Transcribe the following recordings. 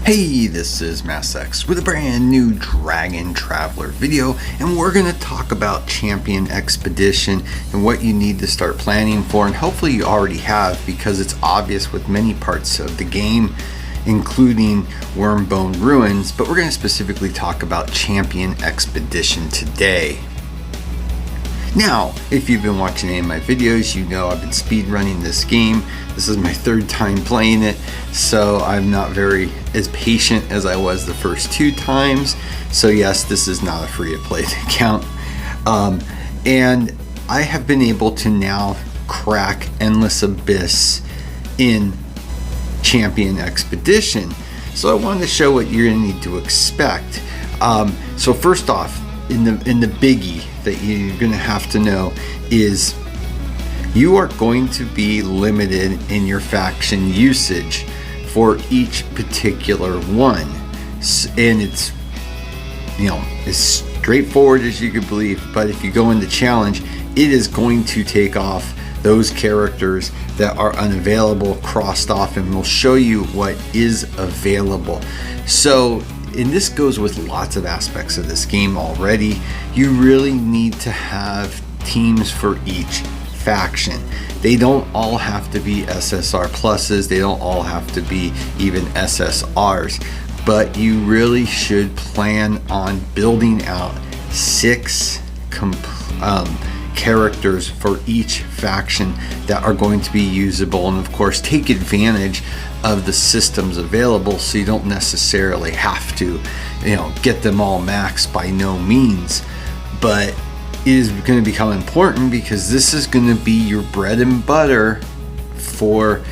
Hey, this is MassX with a brand new Dragon Traveler video, and we're going to talk about Champion Expedition and what you need to start planning for, and hopefully you already have, because it's obvious with many parts of the game, including Wormbone Ruins, but we're going to specifically talk about Champion Expedition today. Now, if you've been watching any of my videos, you know I've been speedrunning this game. This is my third time playing it, so I'm not very as patient as I was the first two times. So yes, this is not a free-to-play account. And I have been able to now crack Endless Abyss in Champion Expedition. So I wanted to show what you're going to need to expect. So first off, in the biggie that you're going to have to know is you are going to be limited in your faction usage for each particular one, and it's, you know, as straightforward as you could believe. But if you go into challenge, it is going to take off those characters that are unavailable, crossed off, and we'll show you what is available. So, and this goes with lots of aspects of this game already, you really need to have teams for each faction. They don't all have to be SSR pluses, they don't all have to be even SSRs, but you really should plan on building out 6 characters for each faction that are going to be usable, and of course take advantage of the systems available, so you don't necessarily have to, you know, get them all maxed by no means. But it is going to become important because this is going to be your bread and butter for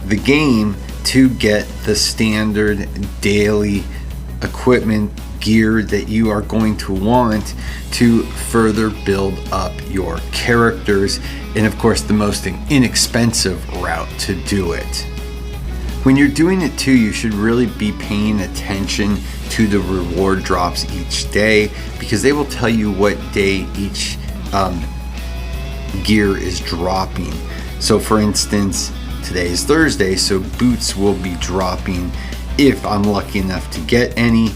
the game to get the standard daily equipment gear that you are going to want to further build up your characters, and of course the most inexpensive route to do it. When you're doing it too, you should really be paying attention to the reward drops each day, because they will tell you what day each gear is dropping. So for instance, today is Thursday, so boots will be dropping if I'm lucky enough to get any.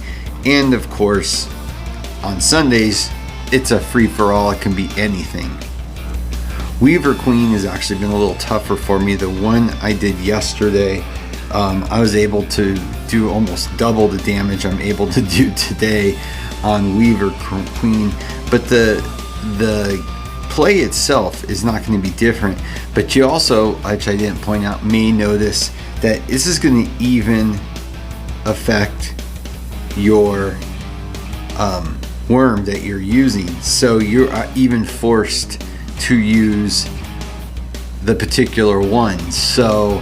And of course, on Sundays, it's a free-for-all. It can be anything. Weaver Queen has actually been a little tougher for me. The one I did yesterday, I was able to do almost double the damage I'm able to do today on Weaver Queen. But the play itself is not going to be different. But you also, which I didn't point out, may notice that this is going to even affect your worm that you're using, so you're even forced to use the particular one. So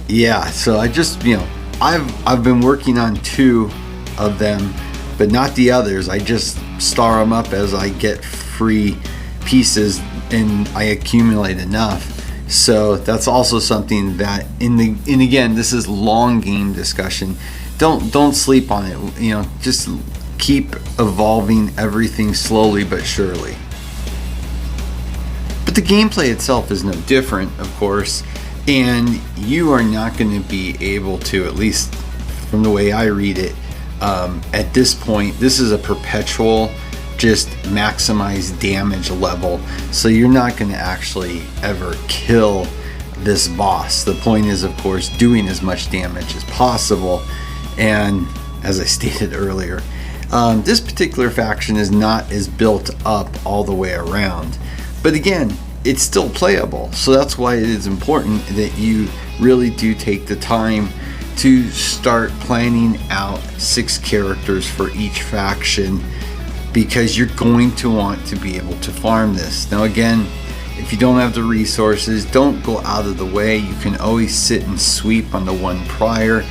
yeah, so I just, you know, I've been working on 2 of them, but not the others. I just star them up as I get free pieces and I accumulate enough. So that's also something that and again, this is long game discussion. Don't sleep on it. You know, just keep evolving everything slowly but surely. But the gameplay itself is no different, of course, and you are not going to be able to, at least from the way I read it, at this point, this is a perpetual just maximize damage level, so you're not going to actually ever kill this boss. The point is, of course, doing as much damage as possible. And as I stated earlier, this particular faction is not as built up all the way around, but again, it's still playable. So that's why it is important that you really do take the time to start planning out 6 characters for each faction, because you're going to want to be able to farm this. Now again, if you don't have the resources, don't go out of the way. You can always sit and sweep on the one prior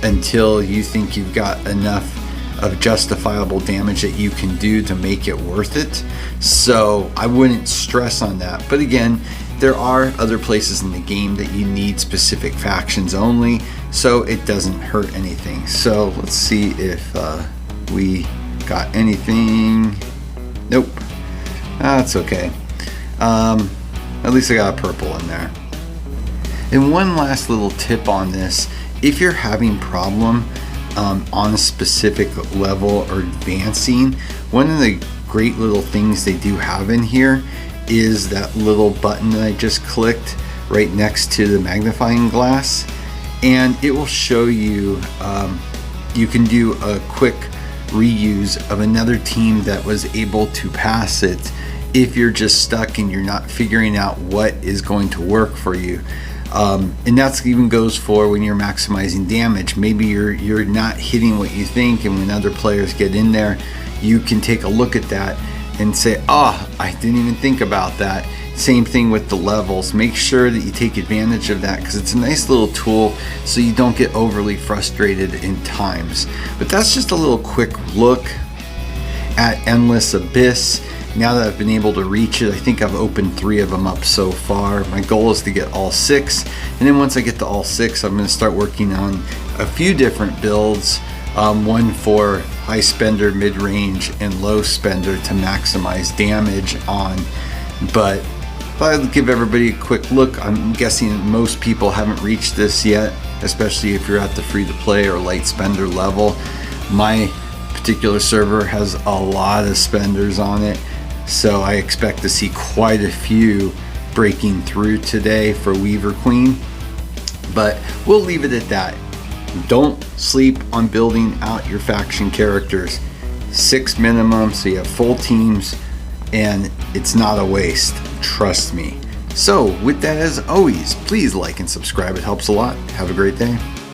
until you think you've got enough of justifiable damage that you can do to make it worth it. So I wouldn't stress on that. But again, there are other places in the game that you need specific factions only, so it doesn't hurt anything. So let's see if we got anything. Nope. That's okay. At least I got a purple in there. And one last little tip on this: if you're having problem on a specific level or advancing, one of the great little things they do have in here is that little button that I just clicked right next to the magnifying glass, and it will show you you can do a quick reuse of another team that was able to pass it if you're just stuck and you're not figuring out what is going to work for you. And that's even goes for when you're maximizing damage. Maybe you're not hitting what you think, and when other players get in there, you can take a look at that and say, oh, I didn't even think about that. Same thing with the levels. Make sure that you take advantage of that, because it's a nice little tool so you don't get overly frustrated in times. But that's just a little quick look at Endless Abyss. Now that I've been able to reach it, I think I've opened 3 of them up so far. My goal is to get all 6, and then once I get to all 6, I'm going to start working on a few different builds. One for high spender, mid-range, and low spender to maximize damage on. But if I give everybody a quick look, I'm guessing most people haven't reached this yet, especially if you're at the free-to-play or light spender level. My particular server has a lot of spenders on it, so I expect to see quite a few breaking through today for Weaver Queen. But we'll leave it at that. Don't sleep on building out your faction characters. 6 minimum, so you have full teams, and it's not a waste, trust me. So with that, as always, please like and subscribe. It helps a lot. Have a great day.